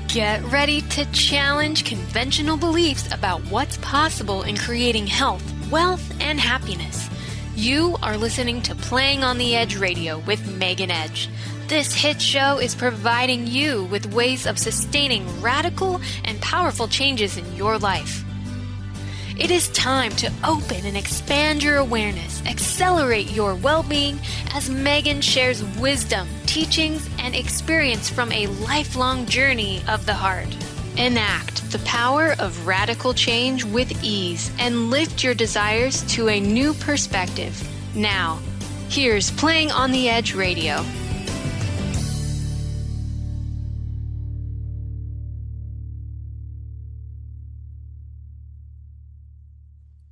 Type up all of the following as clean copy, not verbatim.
Get ready to challenge conventional beliefs about what's possible in creating health, wealth, and happiness. You are listening to Playing on the Edge Radio with Megan Edge. This hit show is providing you with ways of sustaining radical and powerful changes in your life. It is time to open and expand your awareness, accelerate your well-being as Megan shares wisdom, teachings, and experience from a lifelong journey of the heart. Enact the power of radical change with ease and lift your desires to a new perspective. Now, here's Playing on the Edge Radio.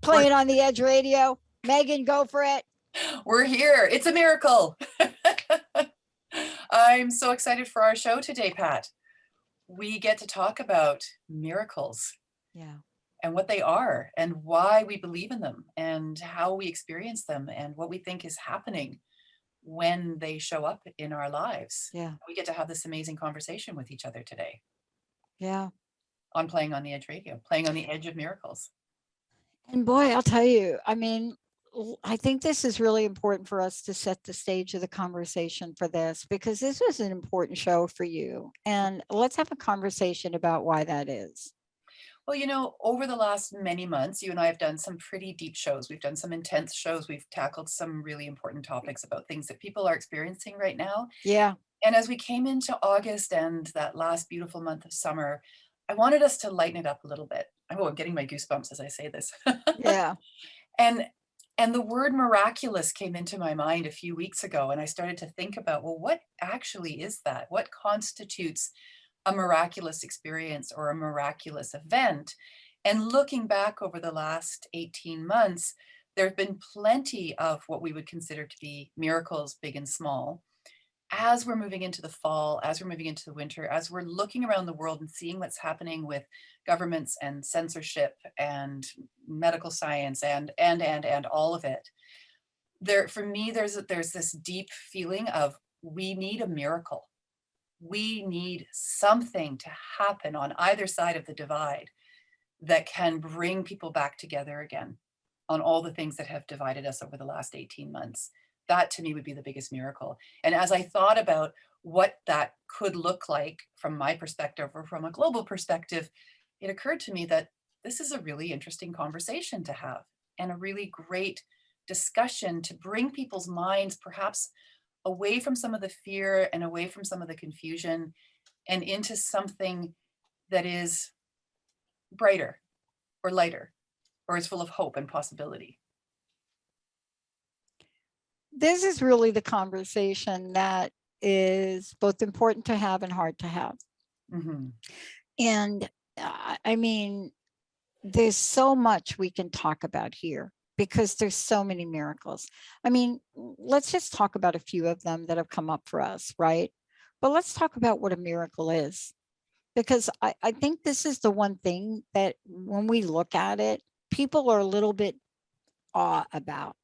Playing on the Edge Radio. Megan, go for it. We're here. It's a miracle. I'm so excited for our show today, Pat. We get to talk about miracles. Yeah. And what they are and why we believe in them and how we experience them and what we think is happening when they show up in our lives. Yeah. We get to have this amazing conversation with each other today. Yeah. On Playing on the Edge Radio, playing on the edge of miracles. And boy, I'll tell you, I mean, I think this is really important for us to set the stage of the conversation for this, because this is an important show for you. And let's have a conversation about why that is. Well, you know, over the last many months, you and I have done some pretty deep shows. We've done some intense shows. We've tackled some really important topics about things that people are experiencing right now. Yeah. And as we came into August and that last beautiful month of summer, I wanted us to lighten it up a little bit. Oh, I'm getting my goosebumps as I say this. Yeah. And the word miraculous came into my mind a few weeks ago, and I started to think about, well, what actually is that? What constitutes a miraculous experience or a miraculous event? And looking back over the last 18 months, there have been plenty of what we would consider to be miracles, big and small. As we're moving into the fall, as we're moving into the winter, as we're looking around the world and seeing what's happening with governments and censorship and medical science and all of it, there, for me, there's this deep feeling of we need a miracle. We need something to happen on either side of the divide that can bring people back together again on all the things that have divided us over the last 18 months. That to me would be the biggest miracle. And as I thought about what that could look like from my perspective or from a global perspective, it occurred to me that this is a really interesting conversation to have and a really great discussion to bring people's minds perhaps away from some of the fear and away from some of the confusion and into something that is brighter or lighter or is full of hope and possibility. This is really the conversation that is both important to have and hard to have. Mm-hmm. And I mean, there's so much we can talk about here because there's so many miracles. I mean, let's just talk about a few of them that have come up for us, right? But let's talk about what a miracle is, because I think this is the one thing that when we look at it, people are a little bit awe about.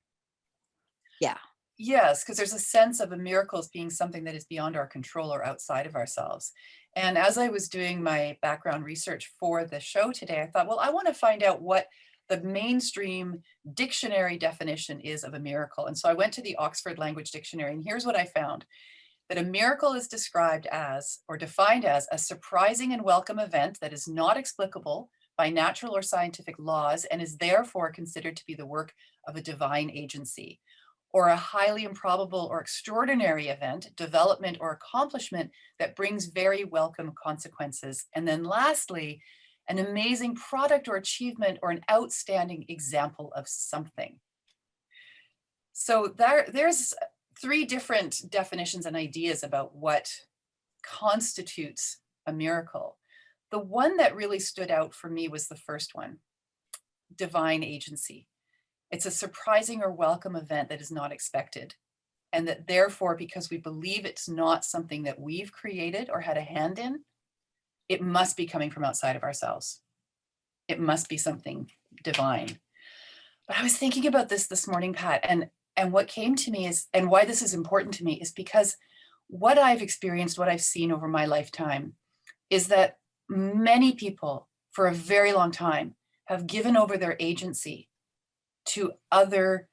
Yeah. Yes, because there's a sense of a miracle as being something that is beyond our control or outside of ourselves. And as I was doing my background research for the show today, I thought, well, I want to find out what the mainstream dictionary definition is of a miracle. And so I went to the Oxford Language Dictionary, and here's what I found. That a miracle is described as, or defined as, a surprising and welcome event that is not explicable by natural or scientific laws and is therefore considered to be the work of a divine agency, or a highly improbable or extraordinary event, development, or accomplishment that brings very welcome consequences. And then lastly, an amazing product or achievement or an outstanding example of something. So there's three different definitions and ideas about what constitutes a miracle. The one that really stood out for me was the first one, divine agency. It's a surprising or welcome event that is not expected. And that therefore, because we believe it's not something that we've created or had a hand in, it must be coming from outside of ourselves. It must be something divine. But I was thinking about this morning, Pat, and what came to me is, and why this is important to me is because what I've experienced, what I've seen over my lifetime is that many people for a very long time have given over their agency to other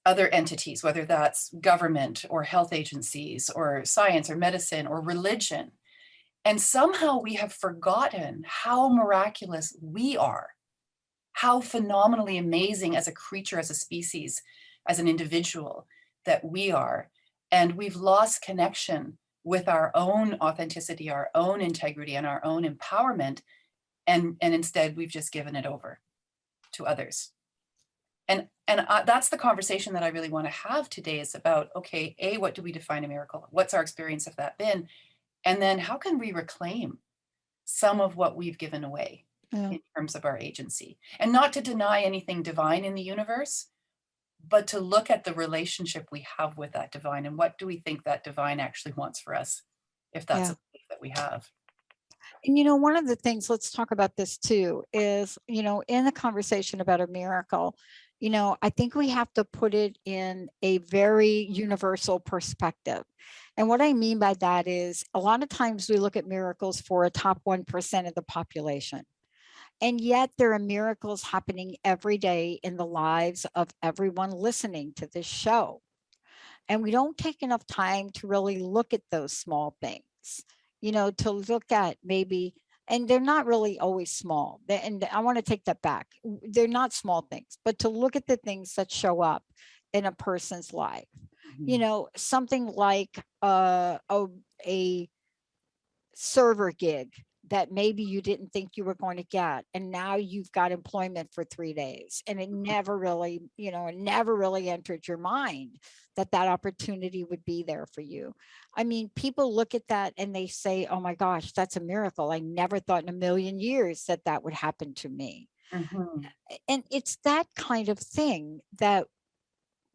entities, whether that's government or health agencies or science or medicine or religion. And somehow we have forgotten how miraculous we are, how phenomenally amazing as a creature, as a species, as an individual that we are. And we've lost connection with our own authenticity, our own integrity, and our own empowerment. And instead, we've just given it over to others. And that's the conversation that I really want to have today, is about, okay, A, what do we define a miracle? What's our experience of that been? And then how can we reclaim some of what we've given away in terms of our agency? And not to deny anything divine in the universe, but to look at the relationship we have with that divine, and what do we think that divine actually wants for us, if that's a belief that we have. And one of the things, let's talk about this too, is, in the conversation about a miracle, I think we have to put it in a very universal perspective. And what I mean by that is, a lot of times we look at miracles for a top 1% of the population. And yet there are miracles happening every day in the lives of everyone listening to this show. And we don't take enough time to really look at those small things, to look at maybe, and they're not really always small. And I want to take that back. They're not small things, but to look at the things that show up in a person's life. Something like a server gig that maybe you didn't think you were going to get, and now you've got employment for 3 days, and it never really entered your mind that opportunity would be there for you. I mean, people look at that and they say, oh my gosh, that's a miracle. I never thought in a million years that would happen to me. And it's that kind of thing that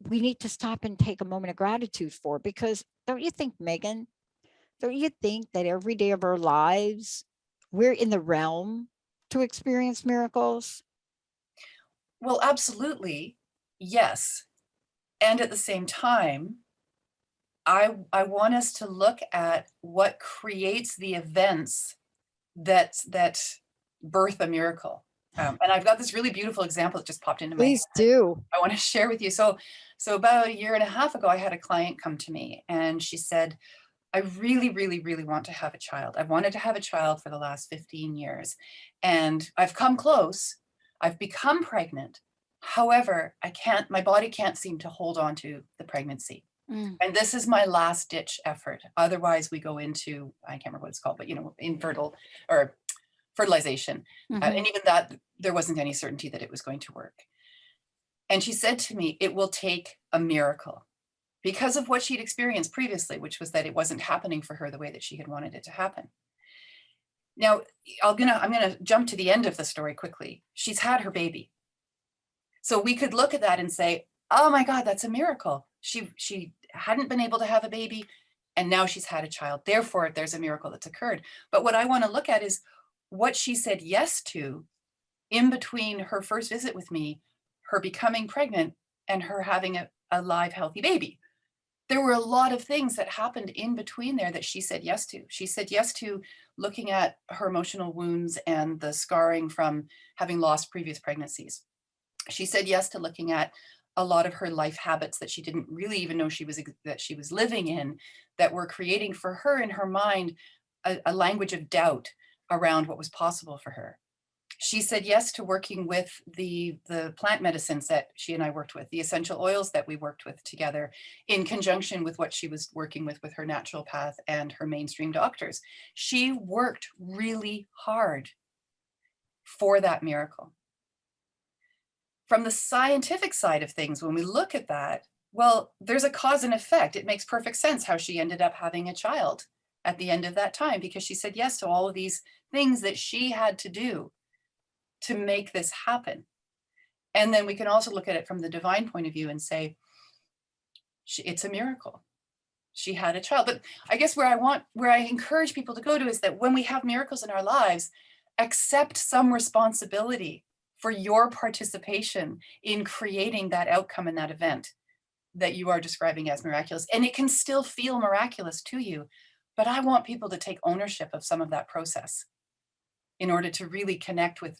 we need to stop and take a moment of gratitude for, because don't you think, Megan, don't you think that every day of our lives, we're in the realm to experience miracles? Well, absolutely. Yes. And at the same time, I want us to look at what creates the events that birth a miracle. And I've got this really beautiful example that just popped into my head. Please do. I want to share with you. So about a year and a half ago, I had a client come to me, and she said, I really, really, really want to have a child. I've wanted to have a child for the last 15 years, and I've come close. I've become pregnant. However, my body can't seem to hold on to the pregnancy. And this is my last ditch effort. Otherwise we go into, I can't remember what it's called, but infertile or fertilization. And even that, there wasn't any certainty that it was going to work. And she said to me, it will take a miracle, because of what she'd experienced previously, which was that it wasn't happening for her the way that she had wanted it to happen. Now, I'm gonna jump to the end of the story quickly. She's had her baby. So we could look at that and say, oh my God, that's a miracle. She hadn't been able to have a baby, and now she's had a child. Therefore, there's a miracle that's occurred. But what I want to look at is what she said yes to in between her first visit with me, her becoming pregnant, and her having a live, healthy baby. There were a lot of things that happened in between there that she said yes to. She said yes to looking at her emotional wounds and the scarring from having lost previous pregnancies. She said yes to looking at a lot of her life habits that she didn't really even know she was living in, that were creating for her in her mind a language of doubt around what was possible for her. She said yes to working with the plant medicines that she and I worked with, the essential oils that we worked with together, in conjunction with what she was working with her naturopath and her mainstream doctors. She worked really hard for that miracle. From the scientific side of things, when we look at that, well, there's a cause and effect. It makes perfect sense how she ended up having a child at the end of that time, because she said yes to all of these things that she had to do to make this happen. And then we can also look at it from the divine point of view and say, it's a miracle. She had a child. But I guess where I encourage people to go to is that when we have miracles in our lives, accept some responsibility for your participation in creating that outcome in that event that you are describing as miraculous. And it can still feel miraculous to you, but I want people to take ownership of some of that process in order to really connect with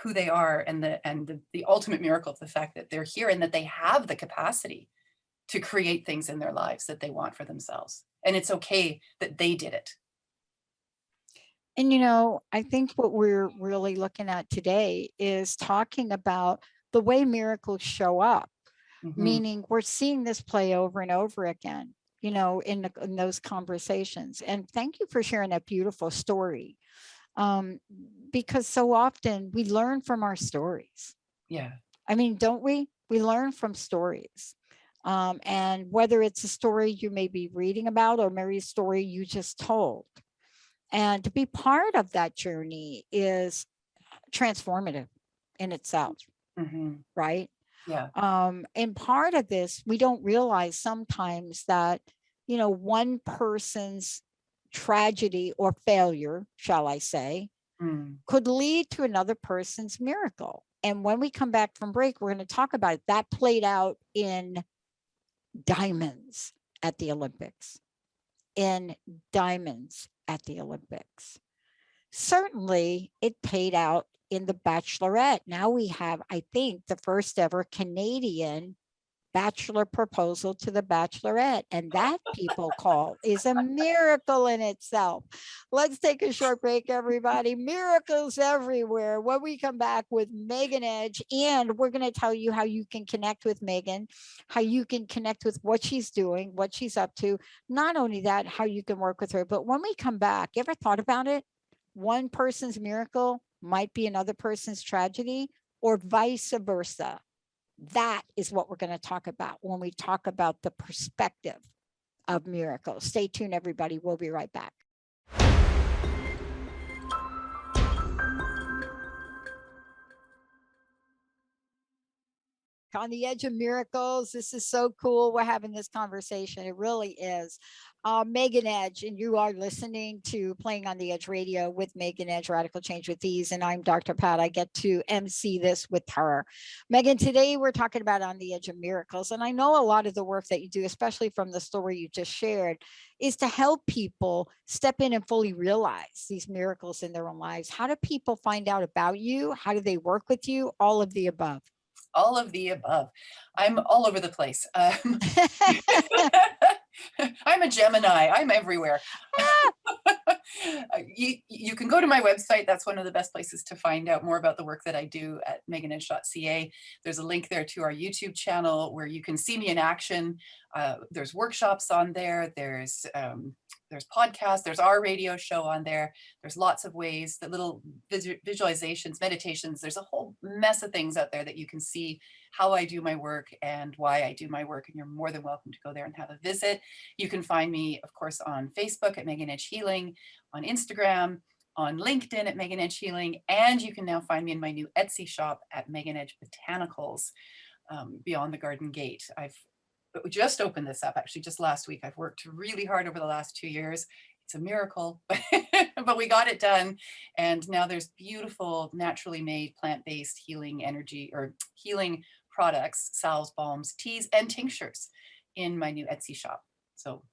who they are and the ultimate miracle of the fact that they're here and that they have the capacity to create things in their lives that they want for themselves. And it's okay that they did it. And, I think what we're really looking at today is talking about the way miracles show up, meaning we're seeing this play over and over again, in those conversations. And thank you for sharing that beautiful story. Because so often we learn from our stories. Yeah. I mean, don't we? We learn from stories. And whether it's a story you may be reading about or maybe a story you just told. And to be part of that journey is transformative in itself, right? Yeah. And part of this, we don't realize sometimes that, one person's tragedy or failure, shall I say, could lead to another person's miracle. And when we come back from break, we're going to talk about it. That played out in diamonds at the Olympics. Certainly, it paid out in The Bachelorette. Now we have, I think, the first ever Canadian bachelor proposal to the Bachelorette. And that, people call, is a miracle in itself. Let's take a short break, everybody. Miracles everywhere. When we come back with Megan Edge, and we're going to tell you how you can connect with Megan, how you can connect with what she's doing, what she's up to. Not only that, how you can work with her. But when we come back, you ever thought about it? One person's miracle might be another person's tragedy, or vice versa. That is what we're going to talk about when we talk about the perspective of miracles. Stay tuned, everybody. We'll be right back. On the edge of miracles. This is so cool. We're having this conversation. It really is. Megan Edge, and you are listening to Playing on the Edge Radio with Megan Edge, Radical Change with Ease. And I'm Dr. Pat. I get to MC this with her. Megan, today we're talking about On the Edge of Miracles. And I know a lot of the work that you do, especially from the story you just shared, is to help people step in and fully realize these miracles in their own lives. How do people find out about you? How do they work with you? All of the above. All of the above. I'm all over the place. I'm a Gemini. I'm everywhere. You can go to my website. That's one of the best places to find out more about the work that I do at meganedge.ca. There's a link there to our YouTube channel where you can see me in action. There's workshops on there. There's podcasts. There's our radio show on there. There's lots of ways, the little visualizations, meditations. There's a whole mess of things out there that you can see how I do my work and why I do my work. And you're more than welcome to go there and have a visit. You can find me, of course, on Facebook at Megan Edge Healing, on Instagram, on LinkedIn at Megan Edge Healing, and you can now find me in my new Etsy shop at Megan Edge Botanicals, Beyond the Garden Gate. I've just opened this up, actually, just last week. I've worked really hard over the last 2 years. It's a miracle, but we got it done. And now there's beautiful, naturally made, plant-based healing energy or healing products, salves, balms, teas, and tinctures in my new Etsy shop. So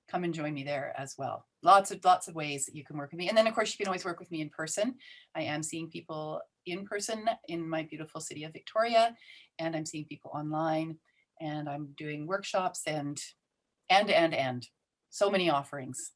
come and join me there as well. Lots of ways that you can work with me. And then, of course, you can always work with me in person. I am seeing people in person in my beautiful city of Victoria, and I'm seeing people online, and I'm doing workshops and so many offerings.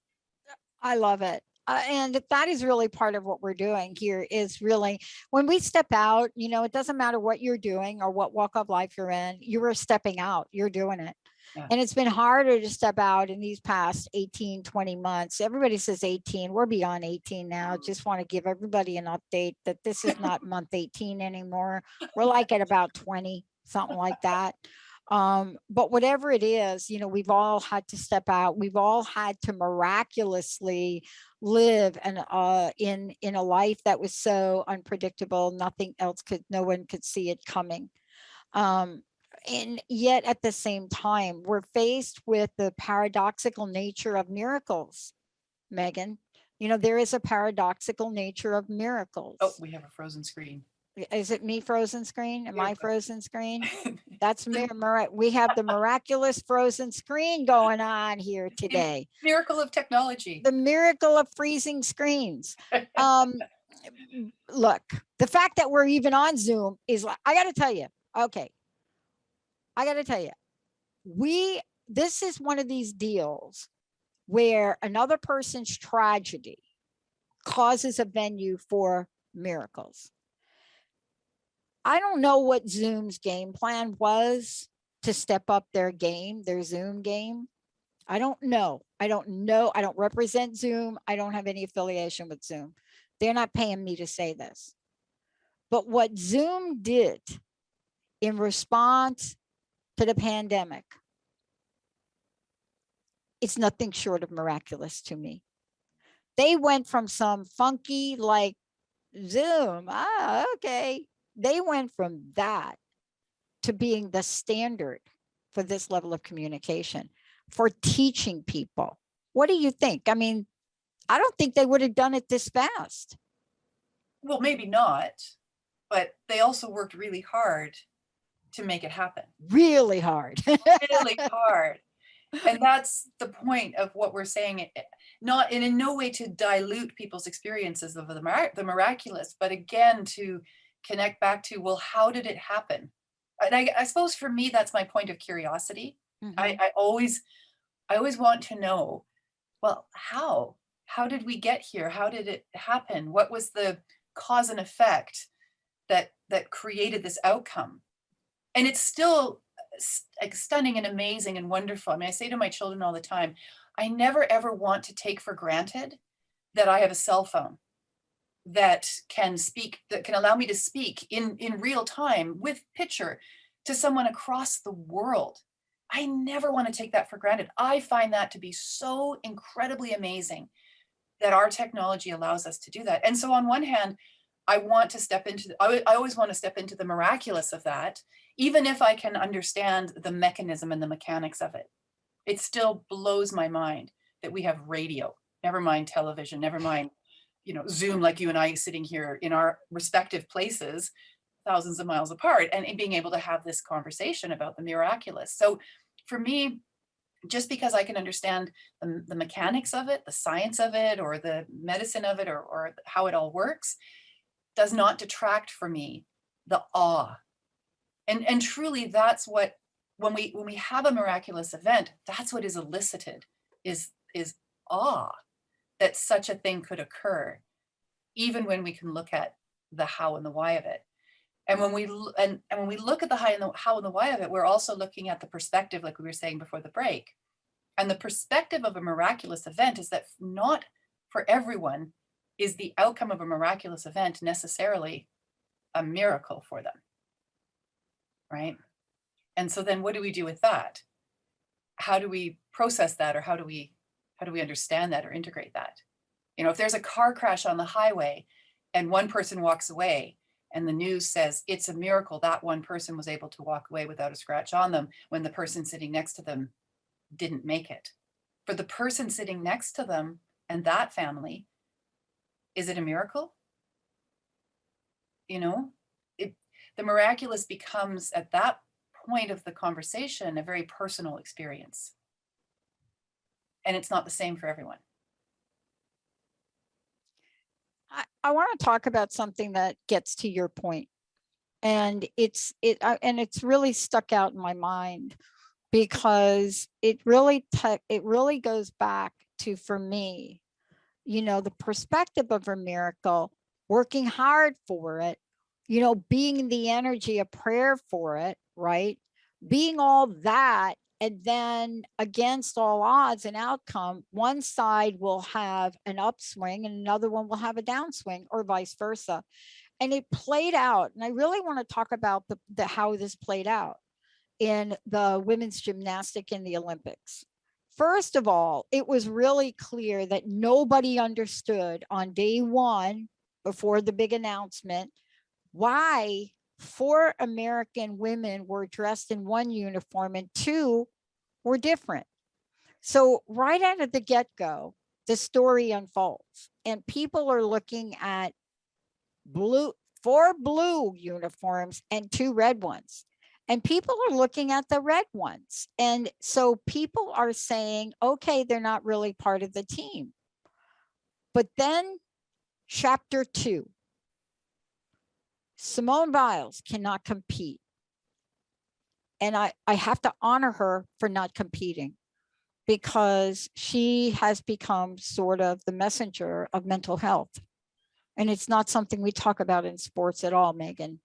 I love it. And that is really part of what we're doing here is really when we step out, it doesn't matter what you're doing or what walk of life you're in, you are stepping out, you're doing it. Yeah. And it's been harder to step out in these past 18, 20 months. Everybody says 18. We're beyond 18 now. Just want to give everybody an update that this is not month 18 anymore. We're like at about 20, something like that. But whatever it is, we've all had to step out. We've all had to miraculously live and in a life that was so unpredictable. No one could see it coming. And yet at the same time, we're faced with the paradoxical nature of miracles, Megan. There is a paradoxical nature of miracles. Oh, we have a frozen screen. Is it me frozen screen? Am You're I frozen screen? fine. That's we have the miraculous frozen screen going on here today. Miracle of technology. The miracle of freezing screens. Look, the fact that we're even on Zoom is like, I got to tell you, okay. I got to tell you, this is one of these deals where another person's tragedy causes a venue for miracles. I don't know what Zoom's game plan was to step up their game, their Zoom game. I don't know. I don't represent Zoom. I don't have any affiliation with Zoom. They're not paying me to say this. But what Zoom did in response to the pandemic, it's nothing short of miraculous to me. They went from some funky like Zoom, okay. They went from that to being the standard for this level of communication, for teaching people. What do you think? I mean, I don't think they would have done it this fast. Well, maybe not, but they also worked really hard to make it happen. Really hard. Really hard. And that's the point of what we're saying, not in no way to dilute people's experiences of the miraculous, but again, to connect back to, well, how did it happen? And I suppose for me, that's my point of curiosity. Mhm. I always want to know, well, how did we get here? How did it happen? What was the cause and effect that created this outcome? And it's still stunning and amazing and wonderful. I mean, I say to my children all the time, I never ever want to take for granted that I have a cell phone that can speak, that can allow me to speak in real time with picture to someone across the world. I never want to take that for granted. I find that to be so incredibly amazing that our technology allows us to do that. And so on one hand, I want to step into, I always want to step into the miraculous of that, even if I can understand the mechanism and the mechanics of it. It still blows my mind that we have radio, never mind television, never mind, Zoom, like you and I sitting here in our respective places, thousands of miles apart, and being able to have this conversation about the miraculous. So for me, just because I can understand the mechanics of it, the science of it, or the medicine of it, or how it all works, does not detract for me the awe. And truly, that's what, when we have a miraculous event, that's what is elicited, is awe that such a thing could occur, even when we can look at the how and the why of it. And when we when we look at the how and the why of it, we're also looking at the perspective, like we were saying before the break. And the perspective of a miraculous event is that not for everyone is the outcome of a miraculous event necessarily a miracle for them, right? And so then what do we do with that? How do we process that, or how do we understand that or integrate that? If there's a car crash on the highway and one person walks away, and the news says it's a miracle that one person was able to walk away without a scratch on them when the person sitting next to them didn't make it. For the person sitting next to them and that family, is it a miracle? The miraculous becomes, at that point of the conversation, a very personal experience. And it's not the same for everyone. I want to talk about something that gets to your point, and it's really stuck out in my mind, because it really goes back to, for me, the perspective of a miracle, working hard for it, being the energy of prayer for it, right? Being all that. And then against all odds and outcome, one side will have an upswing and another one will have a downswing, or vice versa. And it played out. And I really want to talk about the how this played out in the women's gymnastic in the Olympics. First of all, it was really clear that nobody understood on day one, before the big announcement, why 4 American women were dressed in one uniform and 2 were different. So right out of the get-go, the story unfolds, and people are looking at 4 blue uniforms and 2 red ones. And people are looking at the red ones. And so people are saying, okay, they're not really part of the team. But then chapter 2, Simone Biles cannot compete. And I have to honor her for not competing, because she has become sort of the messenger of mental health. And it's not something we talk about in sports at all, Megan.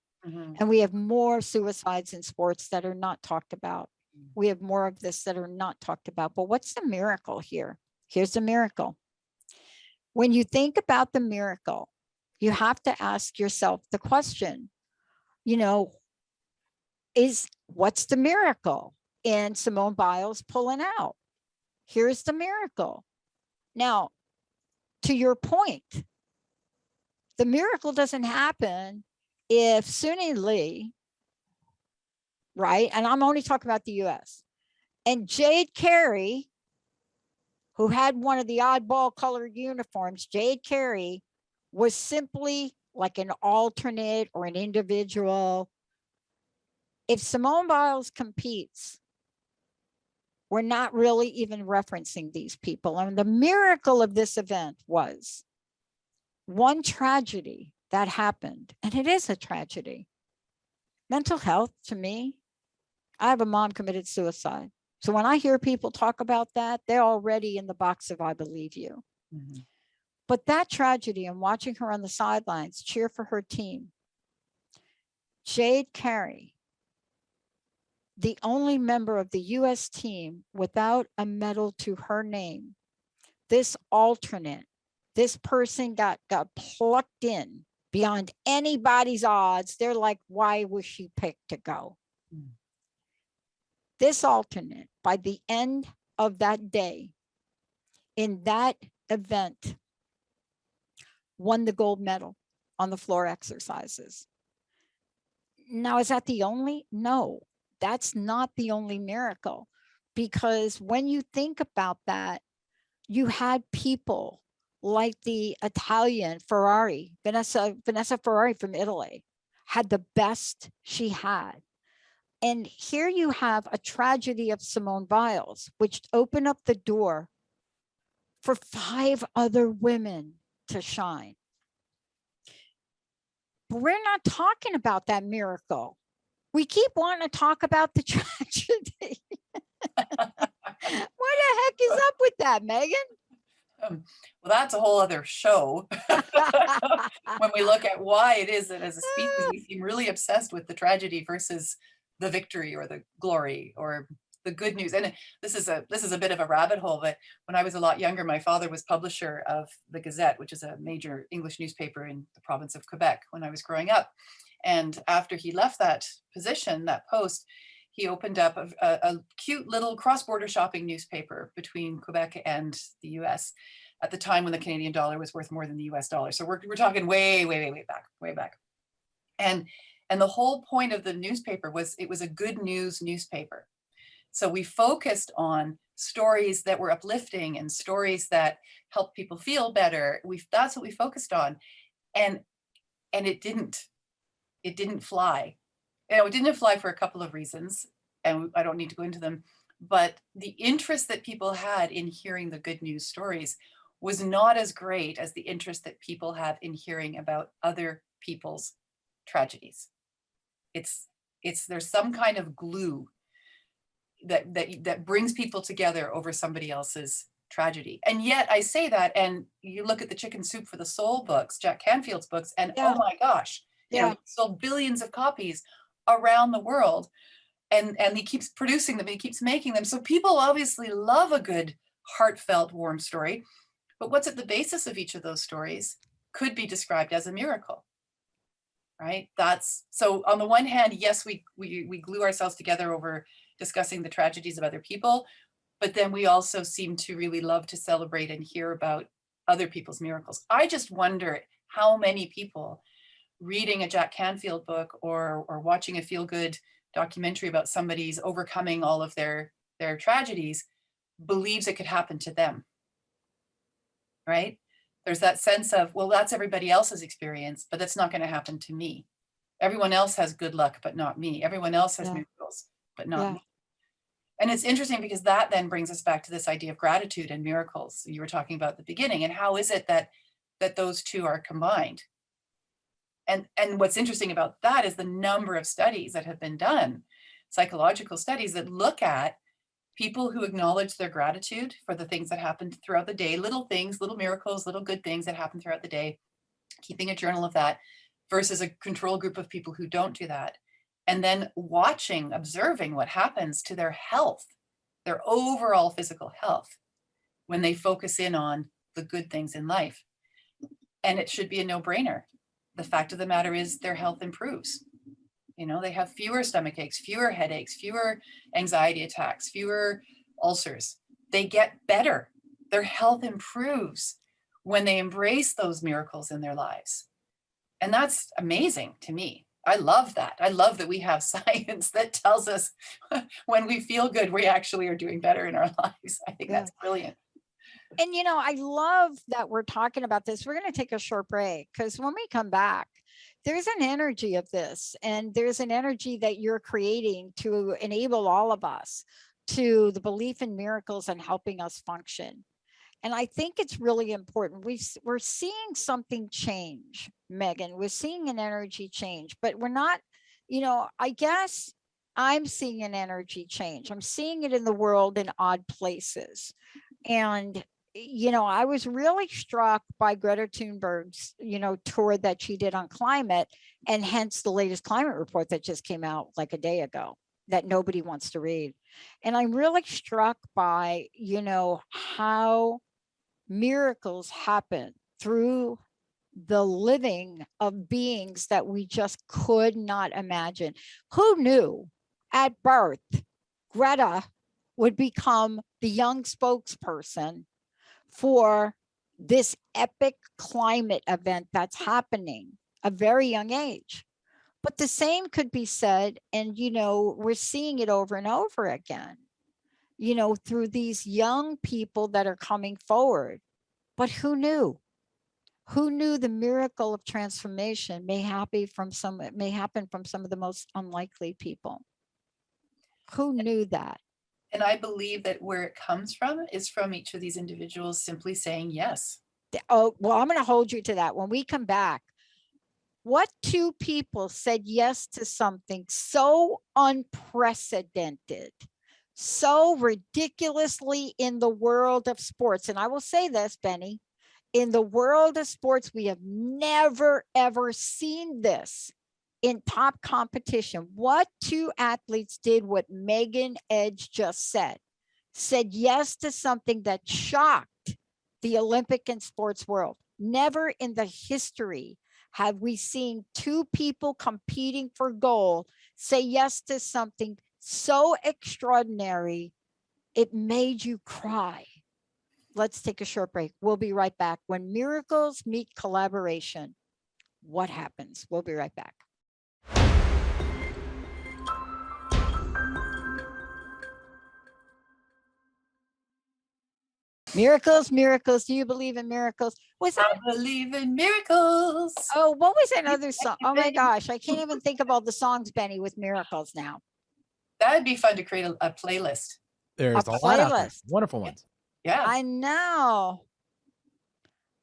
And we have more suicides in sports that are not talked about. We have more of this that are not talked about. But what's the miracle here? Here's the miracle. When you think about the miracle, you have to ask yourself the question, you know, what's the miracle in Simone Biles pulling out? Here's the miracle. Now, to your point, the miracle doesn't happen if Suni Lee, right? And I'm only talking about the US, and Jade Carey, who had one of the oddball colored uniforms, Jade Carey was simply like an alternate or an individual. If Simone Biles competes, we're not really even referencing these people. And the miracle of this event was one tragedy that happened, and it is a tragedy. Mental health, to me, I have a mom committed suicide. So when I hear people talk about that, they're already in the box of I believe you. But that tragedy, and watching her on the sidelines cheer for her team, Jade Carey, the only member of the US team without a medal to her name, this alternate, this person got plucked in beyond anybody's odds. They're like, why was she picked to go? This alternate, by the end of that day, in that event, won the gold medal on the floor exercises. Now, is that the only? No, that's not the only miracle, because when you think about that, you had people like the Italian Ferrari, Vanessa Ferrari from Italy, had the best she had. And here you have a tragedy of Simone Biles, which opened up the door for 5 other women to shine. But we're not talking about that miracle. We keep wanting to talk about the tragedy. What the heck is up with that, Megan? Well, that's a whole other show. When we look at why it is that as a species, we seem really obsessed with the tragedy versus the victory or the glory or the good news. And this is a bit of a rabbit hole, but when I was a lot younger, my father was publisher of the Gazette, which is a major English newspaper in the province of Quebec when I was growing up. And after he left that position, that post, he opened up a cute little cross-border shopping newspaper between Quebec and the US at the time when the Canadian dollar was worth more than the US dollar. So we're talking way back. And the whole point of the newspaper was it was a good news newspaper. So we focused on stories that were uplifting and stories that helped people feel better. That's what we focused on. And it didn't fly. It didn't fly for a couple of reasons, and I don't need to go into them, but the interest that people had in hearing the good news stories was not as great as the interest that people have in hearing about other people's tragedies. There's some kind of glue that brings people together over somebody else's tragedy. And yet I say that, and you look at the Chicken Soup for the Soul books, Jack Canfield's books, and oh my gosh, you know, he sold billions of copies around the world, and he keeps producing them, he keeps making them. So people obviously love a good, heartfelt, warm story. But what's at the basis of each of those stories could be described as a miracle, right? So on the one hand, yes, we glue ourselves together over discussing the tragedies of other people, but then we also seem to really love to celebrate and hear about other people's miracles. I just wonder how many people reading a Jack Canfield book or watching a feel-good documentary about somebody's overcoming all of their tragedies believes it could happen to them, right? There's that sense of, well, that's everybody else's experience, but that's not going to happen to me. Everyone else has good luck, but not me. Everyone else has Yeah. miracles, but not Yeah. me. And it's interesting because that then brings us back to this idea of gratitude and miracles you were talking about at the beginning. And how is it that those two are combined? And what's interesting about that is the number of studies that have been done, psychological studies that look at people who acknowledge their gratitude for the things that happened throughout the day, little things, little miracles, little good things that happen throughout the day, keeping a journal of that, versus a control group of people who don't do that. And then watching, observing what happens to their health, their overall physical health, when they focus in on the good things in life. And it should be a no-brainer. The fact of the matter is their health improves. They have fewer stomach aches, fewer headaches, fewer anxiety attacks, fewer ulcers. They get better. Their health improves when they embrace those miracles in their lives. And that's amazing to me. I love that. I love that we have science that tells us when we feel good, we actually are doing better in our lives. I think that's brilliant. And, I love that we're talking about this. We're going to take a short break because when we come back, there's an energy of this, and there's an energy that you're creating to enable all of us to the belief in miracles and helping us function. And I think it's really important. We're seeing something change, Megan. We're seeing an energy change, but we're not, I guess I'm seeing an energy change. I'm seeing it in the world in odd places. And I was really struck by Greta Thunberg's, tour that she did on climate, and hence the latest climate report that just came out like a day ago that nobody wants to read. And I'm really struck by, how miracles happen through the living of beings that we just could not imagine. Who knew at birth Greta would become the young spokesperson for this epic climate event that's happening at a very young age? But the same could be said, and we're seeing it over and over again, through these young people that are coming forward. But who knew? Who knew the miracle of transformation may happen from some of the most unlikely people? Who knew that? And I believe that where it comes from is from each of these individuals simply saying yes. Oh, well, I'm going to hold you to that. When we come back, what two people said yes to something so unprecedented, so ridiculously in the world of sports? And I will say this, Benny, in the world of sports, we have never, ever seen this in top competition. What two athletes did what Megan Edge just said yes to something that shocked the Olympic and sports world. Never in the history have we seen two people competing for gold say yes to something so extraordinary, it made you cry. Let's take a short break. We'll be right back. When miracles meet collaboration, what happens? We'll be right back. Miracles, miracles. Do you believe in miracles? I believe in miracles. Oh, what was that other song? Oh my gosh, I can't even think of all the songs, Benny, with miracles now. That'd be fun to create a playlist. There's a lot out there. Wonderful ones. Yeah, I know.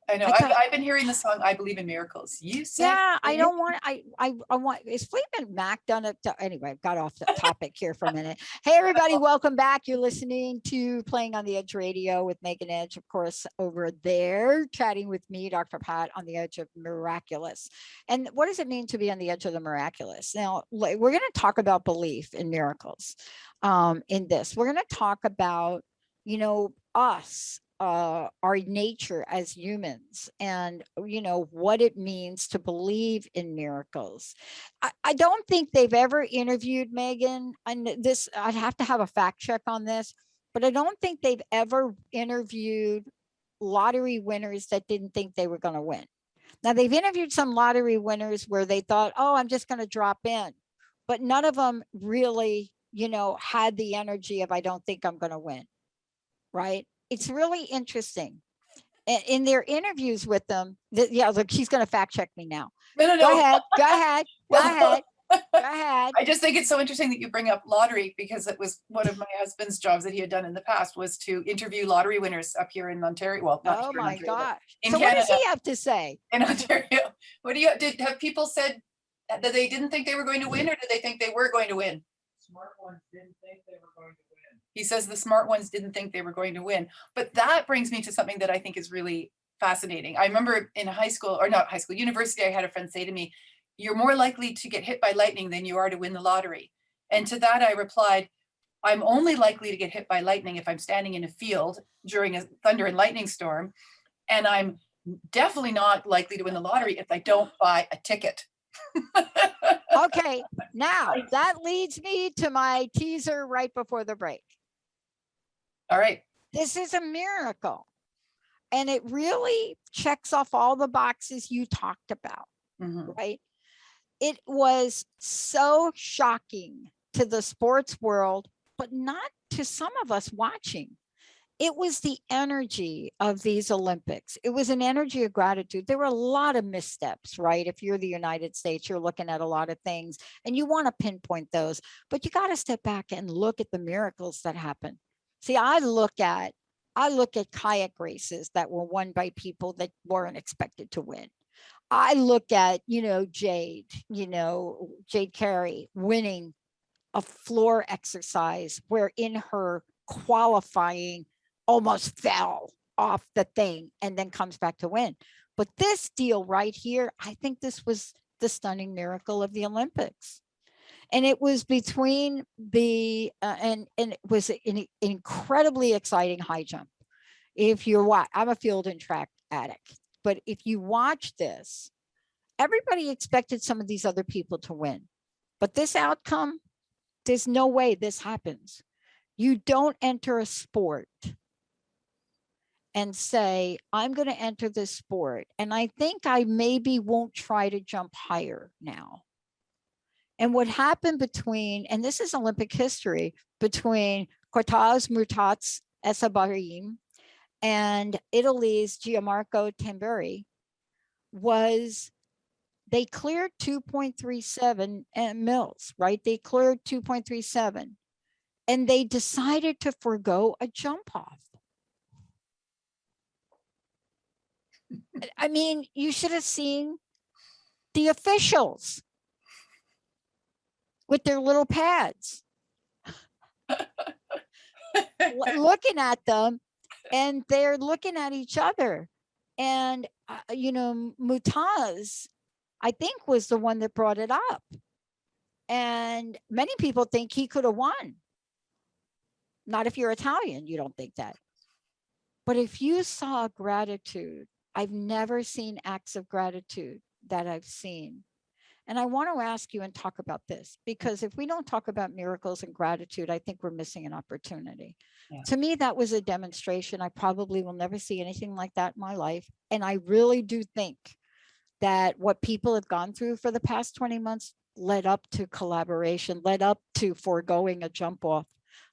I've been hearing the song "I Believe in Miracles." You said, yeah, I don't want. I want. Is Fleetwood Mac done it? Anyway, got off the topic here for a minute. Hey, everybody, welcome back. You're listening to Playing on the Edge Radio with Megan Edge, of course, over there, chatting with me, Dr. Pat, on the edge of Miraculous. And what does it mean to be on the edge of the miraculous? Now, we're going to talk about belief in miracles. In this, we're going to talk about, us. Our nature as humans, and what it means to believe in miracles. I don't think they've ever interviewed, Megan, and this, I'd have to have a fact check on this, but I don't think they've ever interviewed lottery winners that didn't think they were going to win. Now, they've interviewed some lottery winners where they thought, oh, I'm just going to drop in, but none of them really, had the energy of, I don't think I'm going to win. Right? It's really interesting. in their interviews with them, yeah, look, he's going to fact check me now. No. Go ahead. I just think it's so interesting that you bring up lottery, because it was one of my husband's jobs that he had done in the past, was to interview lottery winners up here in Ontario. Well, not Oh here in my Ontario, gosh. in So Canada. what does he have to say? In Ontario. What do you have people said that they didn't think they were going to win, or did they think they were going to win? Smart ones didn't think they were going to win. He says the smart ones didn't think they were going to win. But that brings me to something that I think is really fascinating. I remember in high school, or not high school, university, I had a friend say to me, "You're more likely to get hit by lightning than you are to win the lottery." And to that I replied, "I'm only likely to get hit by lightning if I'm standing in a field during a thunder and lightning storm. And I'm definitely not likely to win the lottery if I don't buy a ticket." Okay, now that leads me to my teaser right before the break. All right. This is a miracle. And it really checks off all the boxes you talked about, right? It was so shocking to the sports world, but not to some of us watching. It was the energy of these Olympics. It was an energy of gratitude. There were a lot of missteps, right? If you're the United States, you're looking at a lot of things and you want to pinpoint those, but you got to step back and look at the miracles that happen. See, I look at kayak races that were won by people that weren't expected to win. I look at, Jade Carey winning a floor exercise where in her qualifying almost fell off the thing and then comes back to win. But this deal right here, I think this was the stunning miracle of the Olympics. And it was between and it was an incredibly exciting high jump. If you're I'm a field and track addict, but if you watch this, everybody expected some of these other people to win. But this outcome, there's no way this happens. You don't enter a sport and say, I'm going to enter this sport, and I think I maybe won't try to jump higher now. And what happened and this is Olympic history, between Cortaz Murtats Essabarim and Italy's Gianmarco Tamberi, was they cleared 2.37 mils, right? They cleared 2.37, and they decided to forego a jump off. I mean, you should have seen the officials with their little pads looking at them, and they're looking at each other. And, Mutaz, I think, was the one that brought it up. And many people think he could have won. Not if you're Italian, you don't think that. But if you saw gratitude, I've never seen acts of gratitude that I've seen. And I want to ask you and talk about this, because if we don't talk about miracles and gratitude, I think we're missing an opportunity. Yeah. To me, that was a demonstration. I probably will never see anything like that in my life. And I really do think that what people have gone through for the past 20 months led up to collaboration, led up to foregoing a jump off,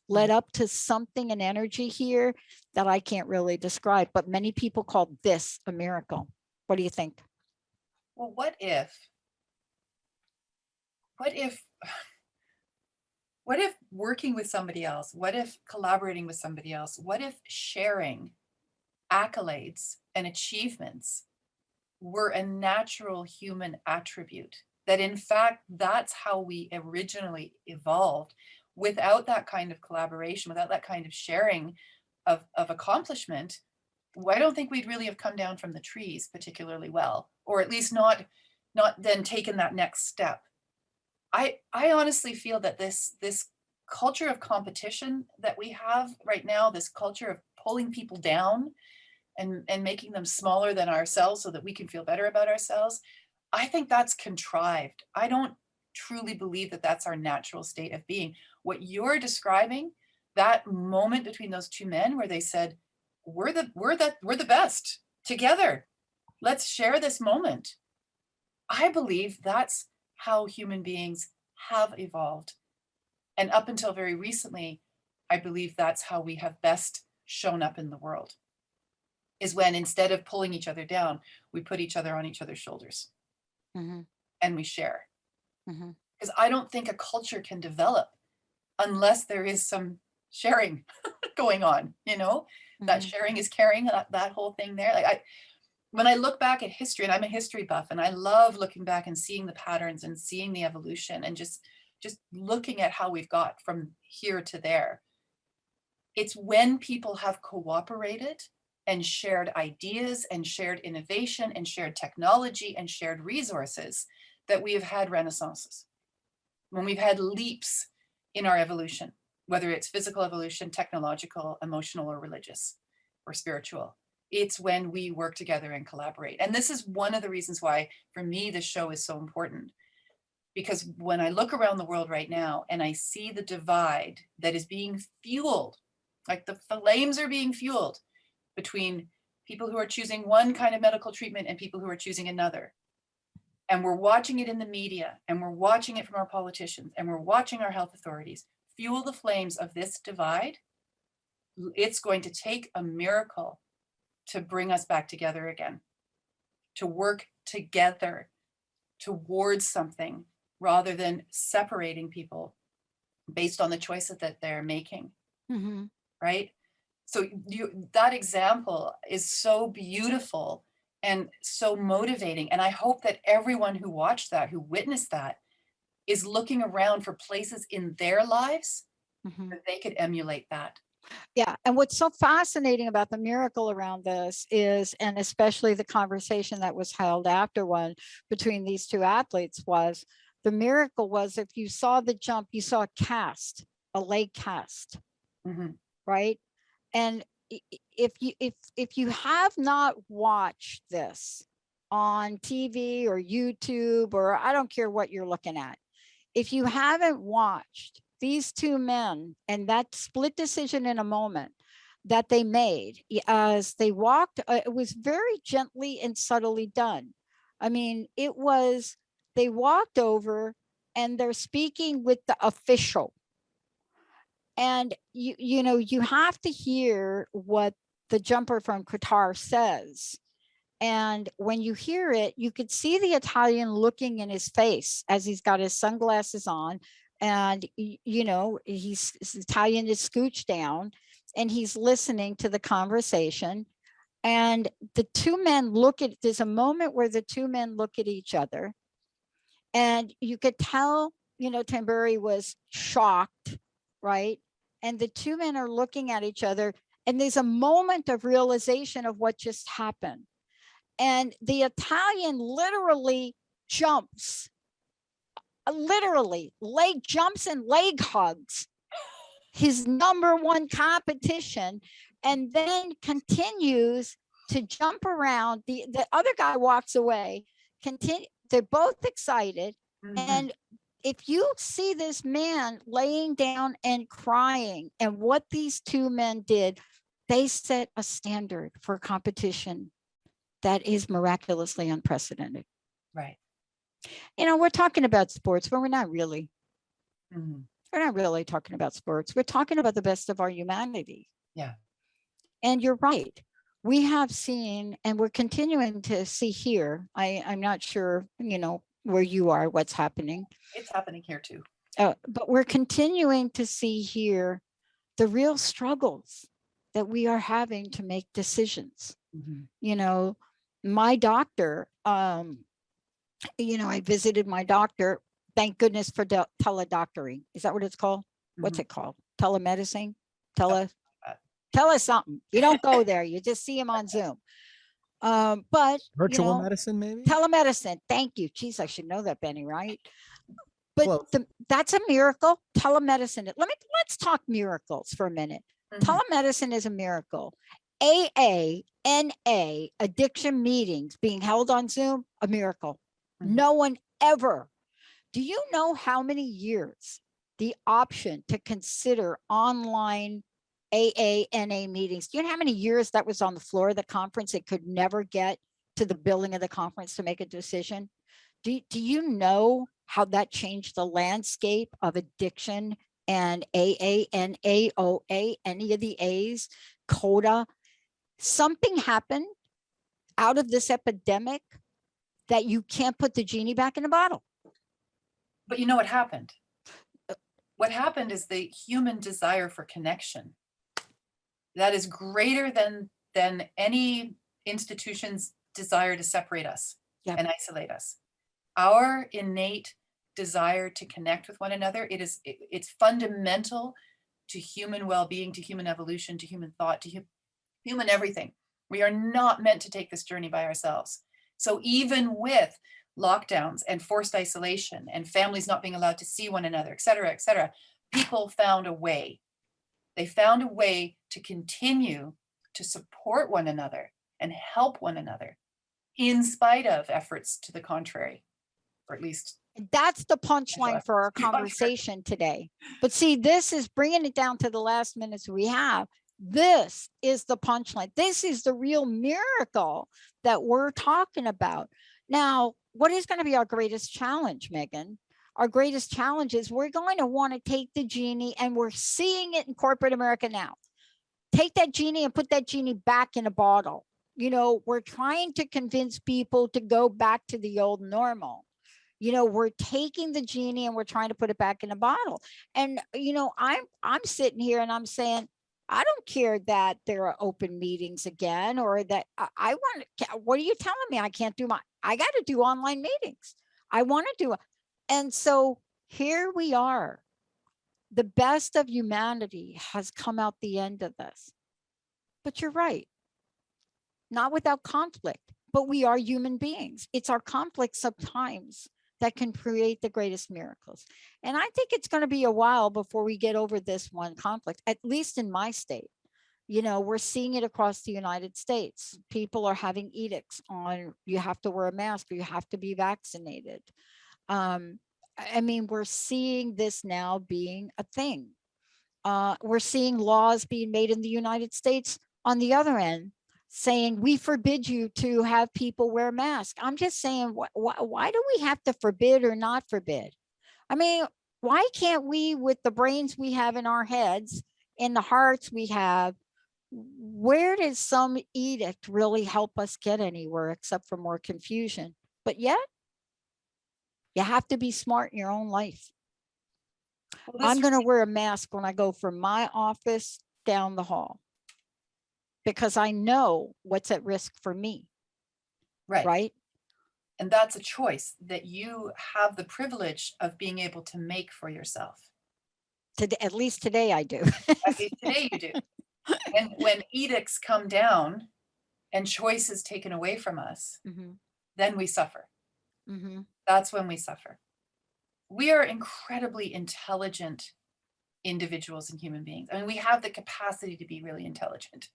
led up to something, an energy here that I can't really describe, but many people call this a miracle. What do you think? Well, what if working with somebody else, what if collaborating with somebody else, what if sharing accolades and achievements were a natural human attribute? That in fact, that's how we originally evolved. Without that kind of collaboration, without that kind of sharing of accomplishment, I don't think we'd really have come down from the trees particularly well, or at least not then taken that next step. I honestly feel that this culture of competition that we have right now, this culture of pulling people down and making them smaller than ourselves so that we can feel better about ourselves, I think that's contrived. I don't truly believe that that's our natural state of being. What you're describing, that moment between those two men where they said, we're the best together. Let's share this moment. I believe that's how human beings have evolved. And up until very recently, I believe that's how we have best shown up in the world. is when instead of pulling each other down, we put each other on each other's shoulders Mhm, and we share. mhm, Because I don't think a culture can develop unless there is some sharing going on, that mhm, sharing is caring, that whole thing there. Like when I look back at history, and I'm a history buff, and I love looking back and seeing the patterns and seeing the evolution and just looking at how we've got from here to there. It's when people have cooperated and shared ideas and shared innovation and shared technology and shared resources that we have had renaissances. When we've had leaps in our evolution, whether it's physical evolution, technological, emotional, or religious, or spiritual, it's when we work together and collaborate. And this is one of the reasons why, for me, this show is so important. Because when I look around the world right now and I see the divide that is being fueled, like the flames are being fueled between people who are choosing one kind of medical treatment and people who are choosing another. And we're watching it in the media, and we're watching it from our politicians, and we're watching our health authorities fuel the flames of this divide. It's going to take a miracle to bring us back together again, to work together towards something rather than separating people based on the choices that they're making, mhm. right? So that example is so beautiful and so motivating. And I hope that everyone who watched that, who witnessed that, is looking around for places in their lives Mhm. that they could emulate that. Yeah. And what's so fascinating about the miracle around this is, and especially the conversation that was held after one between these two athletes, was the miracle was if you saw the jump, you saw a cast, a leg cast, Mhm. right? And if you have not watched this on TV or YouTube, or I don't care what you're looking at, if you haven't watched these two men and that split decision in a moment that they made as they walked, it was very gently and subtly done. I mean, it was, they walked over and they're speaking with the official. And you have to hear what the jumper from Qatar says. And when you hear it, you could see the Italian looking in his face as he's got his sunglasses on. And, his Italian is scooched down and he's listening to the conversation. And the two men there's a moment where the two men look at each other. And you could tell, Tamburi was shocked, right? And the two men are looking at each other. And there's a moment of realization of what just happened. And the Italian literally jumps, literally leg jumps and leg hugs his number one competition, and then continues to jump around. The other guy walks away. They're both excited. Mhm. And if you see this man laying down and crying, and what these two men did, they set a standard for competition that is miraculously unprecedented. Right. We're talking about sports, but we're not really. Mhm. We're not really talking about sports. We're talking about the best of our humanity. Yeah. And you're right. We have seen, and we're continuing to see here. I'm not sure, where you are, what's happening. It's happening here too. But we're continuing to see here the real struggles that we are having to make decisions. Mhm. My doctor, I visited my doctor. Thank goodness for teledoctoring. Is that what it's called? What's Mhm. it called? Telemedicine? Uh, Tell us something. You don't go there. You just see him on Zoom. But Virtual medicine, maybe? telemedicine. Thank you. Geez, I should know that, Benny, right? But Close. that's a miracle. Telemedicine. Let's talk miracles for a minute. Mhm. Telemedicine is a miracle. AANA addiction meetings being held on Zoom, a miracle. Mhm. No one ever. Do you know how many years the option to consider online AANA meetings? Do you know how many years that was on the floor of the conference? It could never get to the billing of the conference to make a decision. Do you know how that changed the landscape of addiction and AANAOA, any of the A's, CODA? Something happened out of this epidemic that you can't put the genie back in the bottle. But you know what happened? What happened is the human desire for connection that is greater than any institution's desire to separate us and isolate us. Our innate desire to connect with one another, it's fundamental to human well-being, to human evolution, to human thought, to human everything. We are not meant to take this journey by ourselves. So even with lockdowns and forced isolation and families not being allowed to see one another, et cetera, people found a way. They found a way to continue to support one another and help one another in spite of efforts to the contrary, or at least. That's the punchline for our conversation today. But see, this is bringing it down to the last minutes we have. This is the punchline. This is the real miracle that we're talking about. Now, what is going to be our greatest challenge, Megan? Our greatest challenge is we're going to want to take the genie, and we're seeing it in corporate America now. Take that genie and put that genie back in a bottle. You know, we're trying to convince people to go back to the old normal. You know, we're taking the genie and we're trying to put it back in a bottle. And, you know, I'm sitting here and I'm saying, I don't care that there are open meetings again, or that I want to, what are you telling me? I can't do I got to do online meetings. I want to do it. And so here we are. The best of humanity has come out the end of this. But you're right. Not without conflict, but we are human beings. It's our conflict sometimes that can create the greatest miracles. And I think it's going to be a while before we get over this one conflict, at least in my state. You know, we're seeing it across the United States. People are having edicts on, you have to wear a mask, or you have to be vaccinated. I mean, we're seeing this now being a thing. We're seeing laws being made in the United States on the other end, saying we forbid you to have people wear masks. I'm just saying, why do we have to forbid or not forbid? I mean, why can't we, with the brains we have in our heads and the hearts we have, where does some edict really help us get anywhere except for more confusion? But yet, you have to be smart in your own life. Well, I'm going to wear a mask when I go from my office down the hall, because I know what's at risk for me. Right. And that's a choice that you have the privilege of being able to make for yourself. At least today I do. At least today you do. And when edicts come down and choice is taken away from us, then we suffer. That's when we suffer. We are incredibly intelligent individuals and human beings. I mean, we have the capacity to be really intelligent.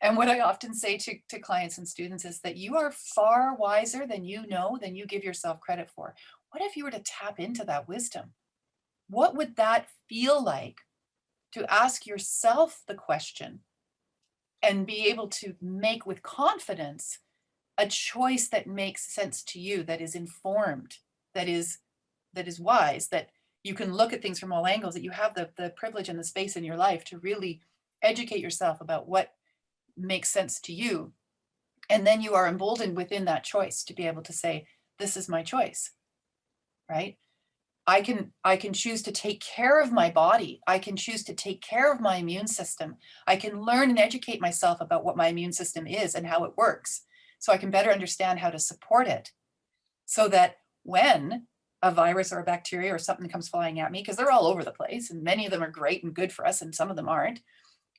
And what I often say to clients and students is that you are far wiser than you know, than you give yourself credit for. What if you were to tap into that wisdom? What would that feel like to ask yourself the question and be able to make with confidence a choice that makes sense to you, that is informed, that is wise, that you can look at things from all angles, that you have the privilege and the space in your life to really educate yourself about what makes sense to you. And then you are emboldened within that choice to be able to say, this is my choice, right? I can choose to take care of my body. I can choose to take care of my immune system. I can learn and educate myself about what my immune system is and how it works, so I can better understand how to support it, so that when a virus or a bacteria or something comes flying at me, because they're all over the place and many of them are great and good for us and some of them aren't,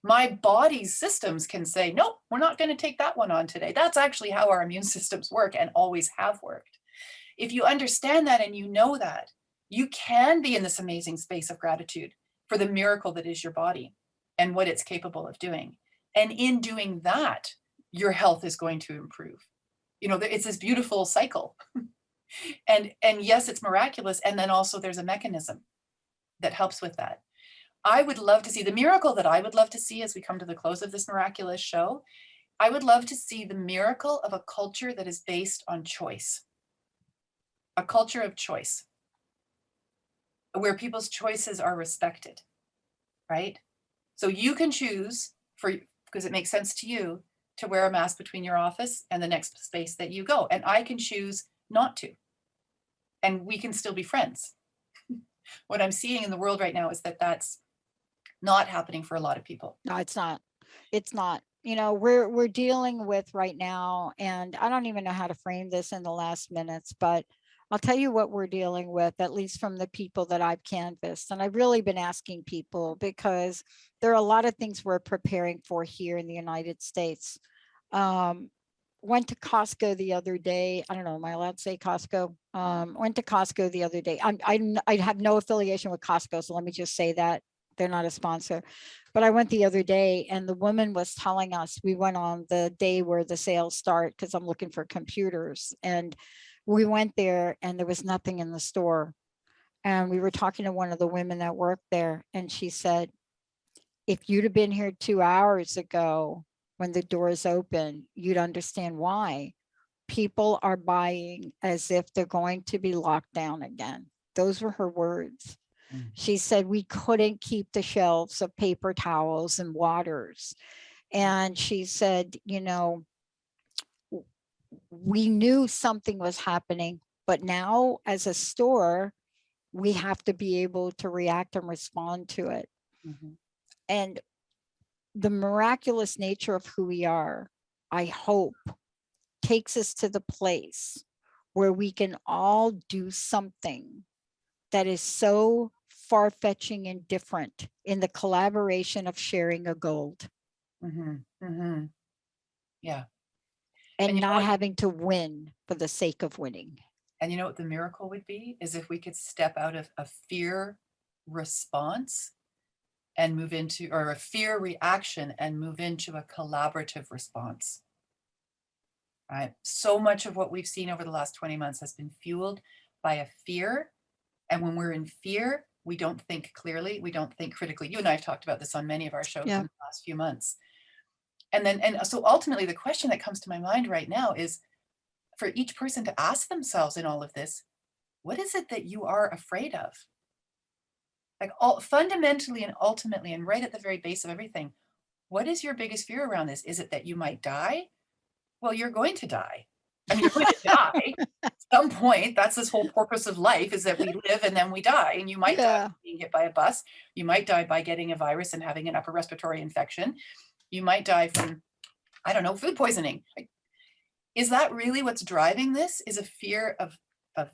my body's systems can say, nope, we're not going to take that one on today. That's actually how our immune systems work and always have worked. If you understand that and you know that, you can be in this amazing space of gratitude for the miracle that is your body and what it's capable of doing. And in doing that, your health is going to improve. You know, it's this beautiful cycle. And yes, it's miraculous. And then also there's a mechanism that helps with that. I would love to see the miracle that I would love to see as we come to the close of this miraculous show. I would love to see the miracle of a culture that is based on choice, a culture of choice, where people's choices are respected, right? So you can choose, because it makes sense to you, to wear a mask between your office and the next space that you go. And I can choose not to. And we can still be friends. What I'm seeing in the world right now is that that's not happening for a lot of people. No, it's not. It's not. You know, we're dealing with right now, and I don't even know how to frame this in the last minutes, but I'll tell you what we're dealing with, at least from the people that I've canvassed. And I've really been asking people because there are a lot of things we're preparing for here in the United States. Went to Costco the other day. I don't know, am I allowed to say Costco? Went to Costco the other day. I have no affiliation with Costco, so let me just say that. They're not a sponsor. But I went the other day and the woman was telling us, we went on the day where the sales start because I'm looking for computers. And we went there and there was nothing in the store. And we were talking to one of the women that worked there. And she said, if you'd have been here 2 hours ago when the doors open, you'd understand why. People are buying as if they're going to be locked down again. Those were her words. She said we couldn't keep the shelves of paper towels and waters. And she said, you know, we knew something was happening, but now as a store, we have to be able to react and respond to it. Mm-hmm. And the miraculous nature of who we are, I hope, takes us to the place where we can all do something that is so far-fetching and different in the collaboration of sharing a gold. Mm-hmm. Mm-hmm. Yeah. And you know not what? having to win for the sake of winning. And you know what the miracle would be is if we could step out of a fear response and move into, or a fear reaction and move into a collaborative response. Right? So much of what we've seen over the last 20 months has been fueled by a fear. And when we're in fear, we don't think clearly, we don't think critically. You and I have talked about this on many of our shows in the last few months. And so ultimately the question that comes to my mind right now is for each person to ask themselves in all of this, what is it that you are afraid of? Like fundamentally and ultimately, and right at the very base of everything, what is your biggest fear around this? Is it that you might die? Well, you're going to die. I mean, you're going to die at some point. That's this whole purpose of life, is that we live and then we die. And you might die by being hit by a bus. You might die by getting a virus and having an upper respiratory infection. You might die from, I don't know, food poisoning. Is that really what's driving this? Is a fear of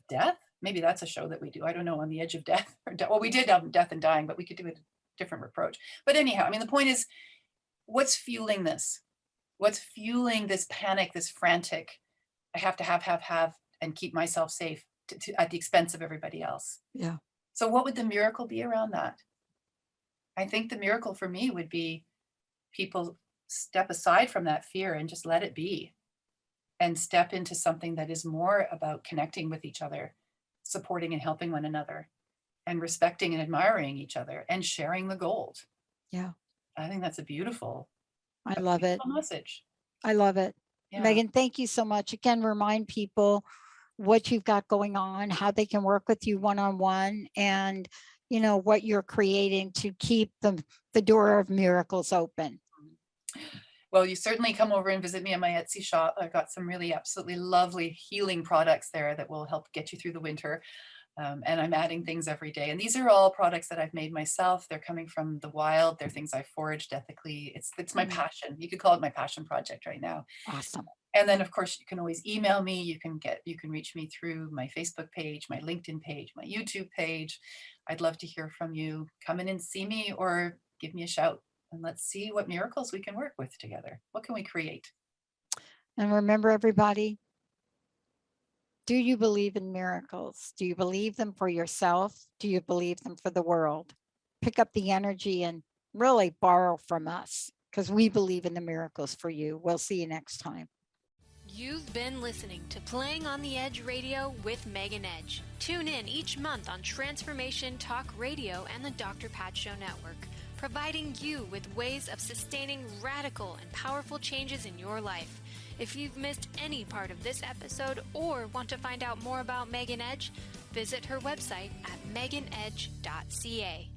death? Maybe that's a show that we do. I don't know, on the edge of death. Well, we did have death and dying, but we could do a different approach. But anyhow, I mean, the point is, what's fueling this? What's fueling this panic, this frantic, I have to have, and keep myself safe at the expense of everybody else? Yeah. So what would the miracle be around that? I think the miracle for me would be people step aside from that fear and just let it be, and step into something that is more about connecting with each other, supporting and helping one another, and respecting and admiring each other, and sharing the gold. Yeah. I think that's a beautiful message. I love it. Yeah. Megan, thank you so much. Again, remind people what you've got going on, how they can work with you one-on-one, and you know what you're creating to keep the door of miracles open. Well, you certainly come over and visit me at my Etsy shop. I've got some really absolutely lovely healing products there that will help get you through the winter. And I'm adding things every day. And these are all products that I've made myself. They're coming from the wild. They're things I foraged ethically. It's my passion. You could call it my passion project right now. Awesome. And then of course you can always email me. You can reach me through my Facebook page, my LinkedIn page, my YouTube page. I'd love to hear from you. Come in and see me or give me a shout, and let's see what miracles we can work with together. What can we create? And remember, everybody, do you believe in miracles? Do you believe them for yourself? Do you believe them for the world? Pick up the energy and really borrow from us, because we believe in the miracles for you. We'll see you next time. You've been listening to Playing on the Edge Radio with Megan Edge. Tune in each month on Transformation Talk Radio and the Dr. Pat Show Network, providing you with ways of sustaining radical and powerful changes in your life. If you've missed any part of this episode or want to find out more about Megan Edge, visit her website at meganedge.ca.